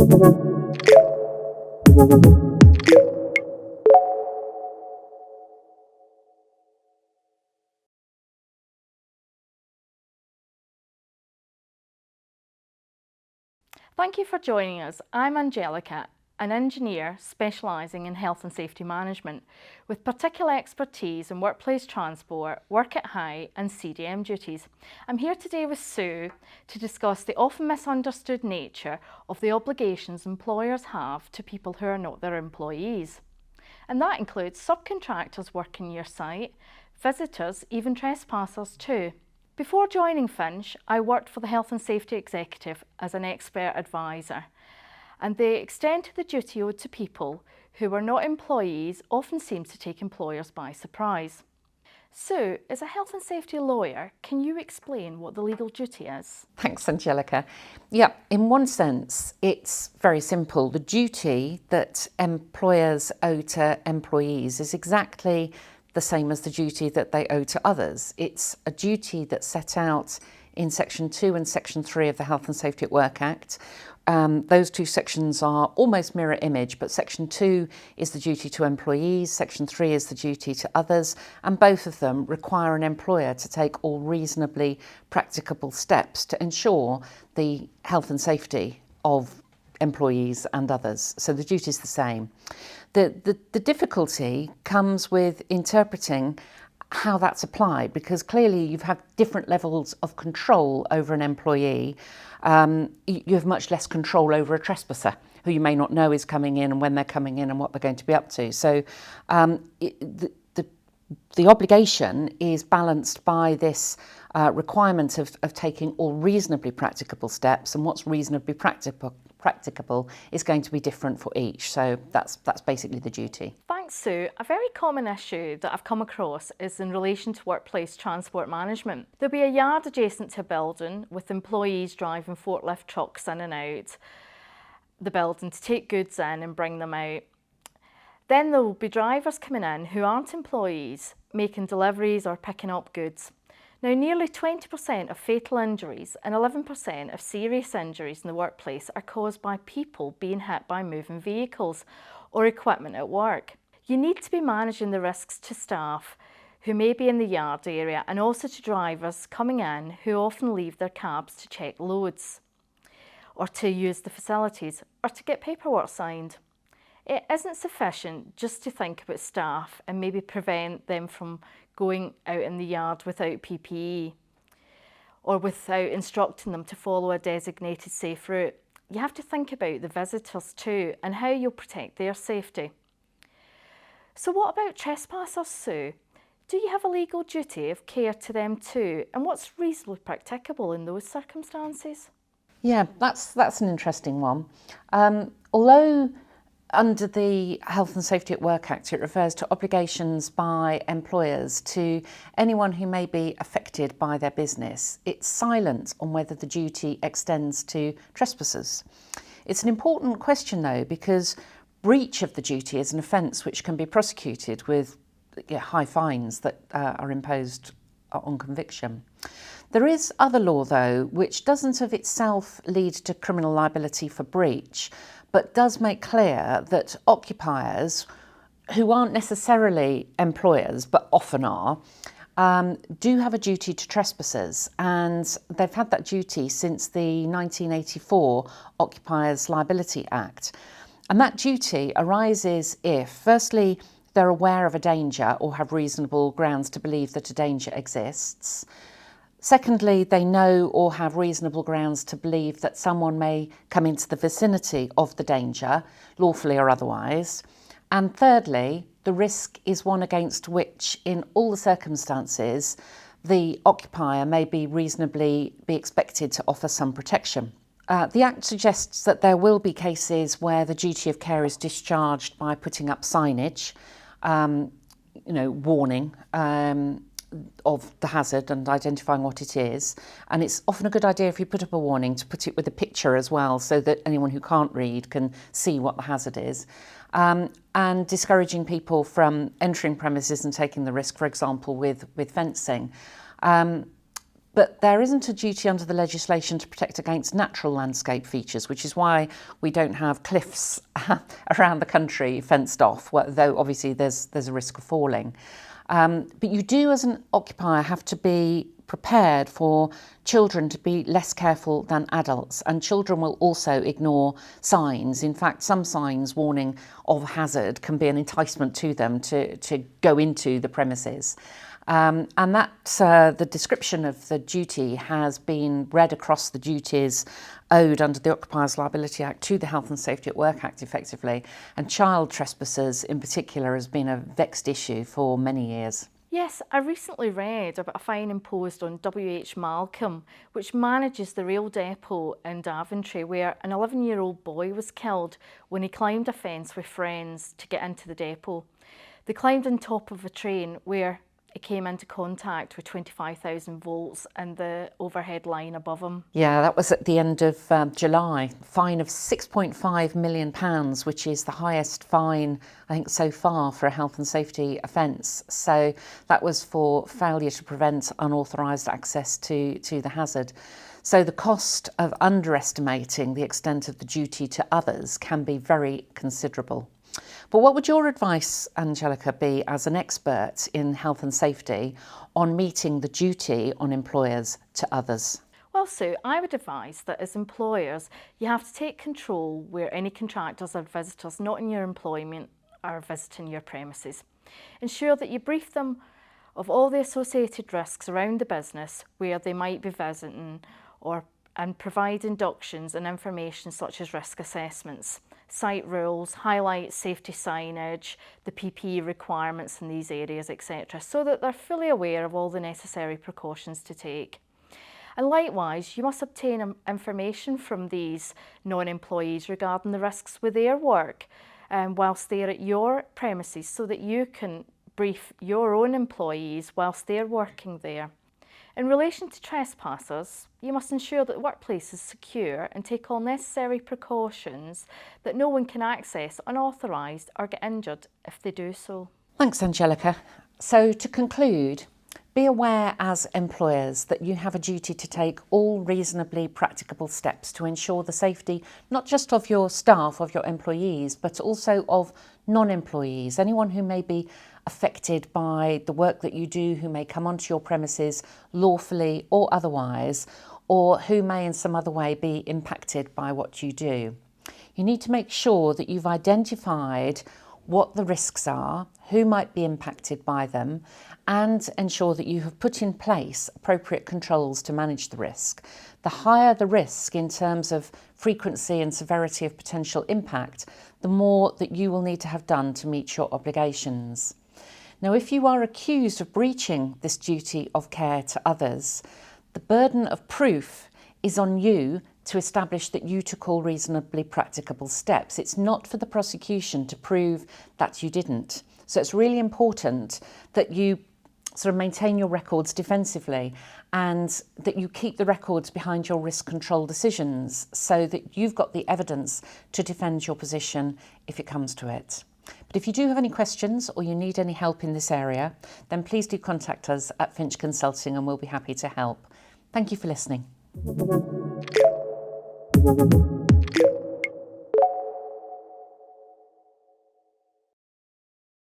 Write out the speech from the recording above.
Thank you for joining us. I'm Angelica, an engineer specialising in health and safety management with particular expertise in workplace transport, work at height and CDM duties. I'm here today with Sue to discuss the often misunderstood nature of the obligations employers have to people who are not their employees. And that includes subcontractors working your site, visitors, even trespassers too. Before joining Finch, I worked for the Health and Safety Executive as an expert advisor, and the extent of the duty owed to people who were not employees often seems to take employers by surprise. Sue, as a health and safety lawyer, can you explain what the legal duty is? Thanks, Angelica. Yeah, in one sense, it's very simple. The duty that employers owe to employees is exactly the same as the duty that they owe to others. It's a duty that's set out in Section 2 and Section 3 of the Health and Safety at Work Act. Those two sections are almost mirror image, but Section 2 is the duty to employees, Section 3 is the duty to others, and both of them require an employer to take all reasonably practicable steps to ensure the health and safety of employees and others. So the duty is the same. The difficulty comes with interpreting how that's applied, because clearly you've had different levels of control over an employee. You have much less control over a trespasser who you may not know is coming in and when they're coming in and what they're going to be up to. So the obligation is balanced by this requirement of taking all reasonably practicable steps, and what's reasonably practicable is going to be different for each. So that's basically the duty. Thanks, Sue. A very common issue that I've come across is in relation to workplace transport management. There'll be a yard adjacent to a building with employees driving forklift trucks in and out the building to take goods in and bring them out. Then there will be drivers coming in who aren't employees, making deliveries or picking up goods. Now, nearly 20% of fatal injuries and 11% of serious injuries in the workplace are caused by people being hit by moving vehicles or equipment at work. You need to be managing the risks to staff who may be in the yard area, and also to drivers coming in who often leave their cabs to check loads, or to use the facilities, or to get paperwork signed. It isn't sufficient just to think about staff and maybe prevent them from going out in the yard without PPE or without instructing them to follow a designated safe route. You have to think about the visitors too and how you'll protect their safety. So what about trespassers, Sue? Do you have a legal duty of care to them too? And what's reasonably practicable in those circumstances? Yeah, that's an interesting one. Although under the Health and Safety at Work Act, it refers to obligations by employers to anyone who may be affected by their business. It's silent on whether the duty extends to trespassers. It's an important question though, because breach of the duty is an offence which can be prosecuted with high fines that are imposed on conviction. There is other law though, which doesn't of itself lead to criminal liability for breach, but does make clear that occupiers, who aren't necessarily employers but often are, do have a duty to trespassers, and they've had that duty since the 1984 Occupiers Liability Act. And that duty arises if, firstly, they're aware of a danger or have reasonable grounds to believe that a danger exists. Secondly, they know or have reasonable grounds to believe that someone may come into the vicinity of the danger, lawfully or otherwise. And thirdly, the risk is one against which, in all the circumstances, the occupier may be reasonably be expected to offer some protection. The Act suggests that there will be cases where the duty of care is discharged by putting up signage, warning of the hazard and identifying what it is. And it's often a good idea, if you put up a warning, to put it with a picture as well, so that anyone who can't read can see what the hazard is. And discouraging people from entering premises and taking the risk, for example, with fencing. But there isn't a duty under the legislation to protect against natural landscape features, which is why we don't have cliffs around the country fenced off, though obviously there's a risk of falling. But you do, as an occupier, have to be prepared for children to be less careful than adults, and children will also ignore signs. In fact, some signs warning of hazard can be an enticement to them to go into the premises. And that the description of the duty has been read across the duties owed under the Occupiers Liability Act to the Health and Safety at Work Act effectively, and child trespassers in particular has been a vexed issue for many years. Yes, I recently read about a fine imposed on W.H. Malcolm, which manages the rail depot in Daventry, where an 11-year-old boy was killed when he climbed a fence with friends to get into the depot. They climbed on top of a train where it came into contact with 25,000 volts and the overhead line above him. Yeah, that was at the end of July. Fine of £6.5 million, which is the highest fine, I think, so far for a health and safety offence. So that was for failure to prevent unauthorised access to the hazard. So the cost of underestimating the extent of the duty to others can be very considerable. But what would your advice, Angelica, be as an expert in health and safety on meeting the duty on employers to others? Well, Sue, I would advise that as employers, you have to take control where any contractors or visitors not in your employment are visiting your premises. Ensure that you brief them of all the associated risks around the business where they might be visiting, and provide inductions and information such as risk assessments, site rules, highlight safety signage, the PPE requirements in these areas, etc., so that they're fully aware of all the necessary precautions to take. And likewise, you must obtain information from these non-employees regarding the risks with their work whilst they're at your premises, so that you can brief your own employees whilst they're working there. In relation to trespassers, you must ensure that the workplace is secure and take all necessary precautions that no one can access unauthorised or get injured if they do so. Thanks, Angelica. So to conclude, be aware as employers that you have a duty to take all reasonably practicable steps to ensure the safety not just of your staff, of your employees, but also of non-employees, anyone who may be affected by the work that you do, who may come onto your premises lawfully or otherwise, or who may in some other way be impacted by what you do. You need to make sure that you've identified what the risks are, who might be impacted by them, and ensure that you have put in place appropriate controls to manage the risk. The higher the risk in terms of frequency and severity of potential impact, the more that you will need to have done to meet your obligations. Now, if you are accused of breaching this duty of care to others, the burden of proof is on you to establish that you took all reasonably practicable steps. It's not for the prosecution to prove that you didn't. So it's really important that you sort of maintain your records defensively and that you keep the records behind your risk control decisions so that you've got the evidence to defend your position if it comes to it. But if you do have any questions or you need any help in this area, then please do contact us at Finch Consulting and we'll be happy to help. Thank you for listening.